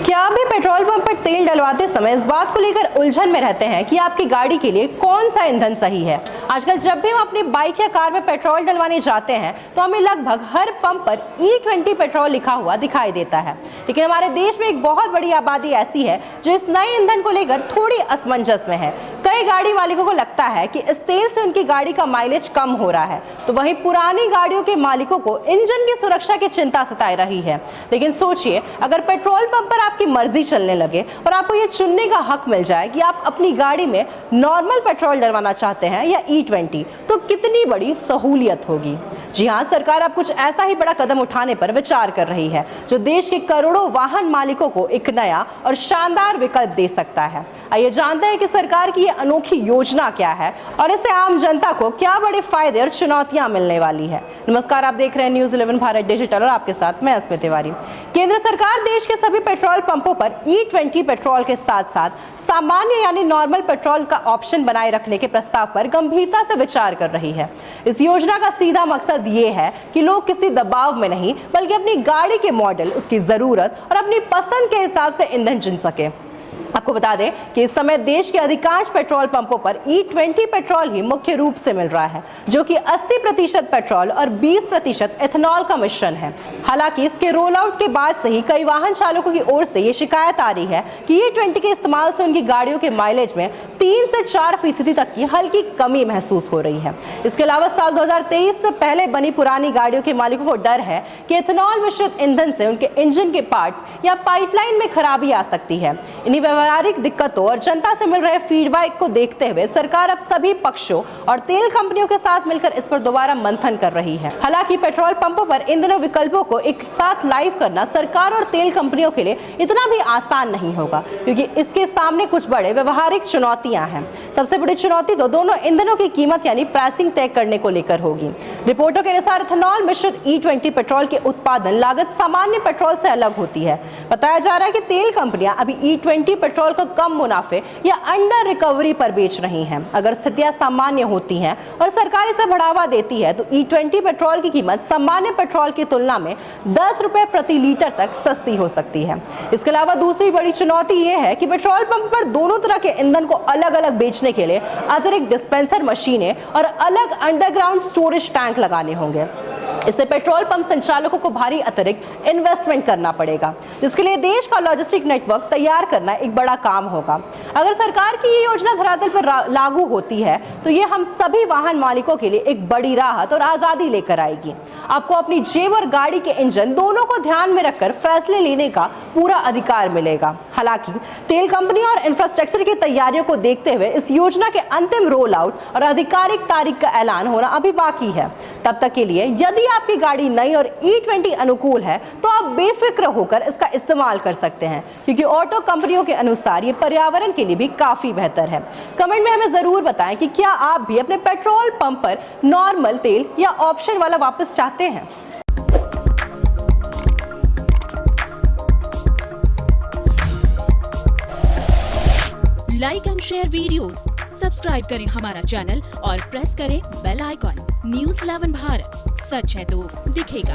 क्या आप भी पेट्रोल पंप पर तेल डलवाते समय इस बात को लेकर उलझन में रहते हैं कि आपकी गाड़ी के लिए कौन सा ईंधन सही है? आजकल जब भी हम अपनी बाइक या कार में पेट्रोल डलवाने जाते हैं तो हमें लगभग हर पंप पर E20 पेट्रोल लिखा हुआ दिखाई देता है। लेकिन हमारे देश में एक बहुत बड़ी आबादी ऐसी है जो इस नए ईंधन को लेकर थोड़ी असमंजस में है। कई गाड़ी मालिकों को लगता है कि इस तेल से उनकी गाड़ी का माइलेज कम हो रहा है, तो वहीं पुरानी गाड़ियों के मालिकों को इंजन की सुरक्षा की चिंता सताए रही है। लेकिन सोचिए, अगर पेट्रोल पंप पर आपकी मर्जी चलने लगे और आपको ये चुनने का हक मिल जाए कि आप अपनी गाड़ी में नॉर्मल पेट्रोल डलवाना चाहते हैं या E20, तो कितनी बड़ी सहूलियत होगी। जी हाँ, सरकार अब कुछ ऐसा ही बड़ा कदम उठाने पर विचार कर रही है जो देश के करोड़ों वाहन मालिकों को एक नया और शानदार विकल्प दे सकता है। आइए जानते हैं कि सरकार की ये अनोखी योजना क्या है और इससे आम जनता को क्या बड़े फायदे और चुनौतियां मिलने वाली है। नमस्कार, आप देख रहे हैं न्यूज़ 11 भारत डिजिटल और आपके साथ मैं अस्मिता तिवारी। केंद्र सरकार देश के सभी पेट्रोल पंपों पर E20 पेट्रोल के साथ साथ सामान्य यानी नॉर्मल पेट्रोल का ऑप्शन बनाए रखने के प्रस्ताव पर गंभीरता से विचार कर रही है। इस योजना का सीधा मकसद ये है कि लोग किसी दबाव में नहीं बल्कि अपनी गाड़ी के मॉडल, उसकी जरूरत और अपनी पसंद के हिसाब से ईंधन चुन सके। आपको बता दें कि इस समय देश के अधिकांश पेट्रोल पंपों पर E20 पेट्रोल ही मुख्य रूप से मिल रहा है, जो कि 80% पेट्रोल और 20% एथेनॉल का मिश्रण है। हालांकि इसके रोल आउट के बाद से ही कई वाहन चालकों की ओर से ये शिकायत आ रही है कि E20 के इस्तेमाल से उनकी गाड़ियों के माइलेज में 3 से 4% तक की हल्की कमी महसूस हो रही है। इसके अलावा साल 2023 से पहले बनी पुरानी गाड़ियों के मालिकों को डर है कि एथेनॉल मिश्रित ईंधन से उनके इंजन के पार्ट्स या पाइपलाइन में खराबी आ सकती है। इन्हीं व्यावहारिक दिक्कतों और जनता से मिल रहे फीडबैक को देखते हुए सरकार अब सभी पक्षों और तेल कंपनियों के साथ मिलकर इस पर दोबारा मंथन कर रही है। हालांकि पेट्रोल पंपों पर इन दोनों विकल्पों को एक साथ लाइव करना सरकार और तेल कंपनियों के लिए इतना भी आसान नहीं होगा, क्योंकि इसके सामने कुछ बड़े व्यवहारिक चुनौतियां हैं। सबसे बड़ी चुनौती तो दोनों ईंधनों की कीमत यानी प्राइसिंग तय करने को लेकर होगी। रिपोर्टों के अनुसार एथेनॉल मिश्रित E20 पेट्रोल की उत्पादन लागत सामान्य पेट्रोल से अलग होती है। बताया जा रहा है कि तेल कंपनियां अभी E20 पेट्रोल को कम मुनाफे या अंडर रिकवरी पर बेच रही हैं। अगर स्थितियां सामान्य होती हैं और सरकार इसे बढ़ावा देती है तो E20 पेट्रोल की कीमत सामान्य पेट्रोल की तुलना में 10 रुपए प्रति लीटर तक सस्ती हो सकती है। इसके अलावा दूसरी बड़ी चुनौती यह है कि पेट्रोल पंप पर दोनों तरह के ईंधन को अलग अलग बेचने के लिए अतिरिक्त डिस्पेंसर मशीनें और अलग अंडरग्राउंड स्टोरेज टैंक लगाने होंगे। इससे पेट्रोल पंप संचालकों को भारी अतिरिक्त इन्वेस्टमेंट करना पड़ेगा, जिसके लिए देश का लॉजिस्टिक नेटवर्क तैयार करना एक बड़ा काम होगा। अगर सरकार की ये योजना धरातल पर लागू होती है तो ये हम सभी वाहन मालिकों के लिए एक बड़ी राहत और आजादी लेकर आएगी। आपको अपनी जेब और गाड़ी के इंजन दोनों को ध्यान में रखकर फैसले लेने का पूरा अधिकार मिलेगा। हालांकि तेल कंपनी और इंफ्रास्ट्रक्चर की तैयारियों को देखते हुए इस योजना के अंतिम रोल आउट और आधिकारिक तारीख का ऐलान होना अभी बाकी है। तब तक के लिए यदि आपकी गाड़ी नई और E20 अनुकूल है तो आप बेफिक्र होकर इसका इस्तेमाल कर सकते हैं, क्योंकि ऑटो कंपनियों के अनुसार ये पर्यावरण के लिए भी काफी बेहतर है। कमेंट में हमें जरूर बताएं कि क्या आप भी अपने पेट्रोल पंप पर नॉर्मल तेल या ऑप्शन वाला वापस चाहते हैं। Like and share videos, subscribe करें हमारा चैनल और प्रेस करें बेल आइकॉन। न्यूज़ 11 भारत, सच है तो दिखेगा।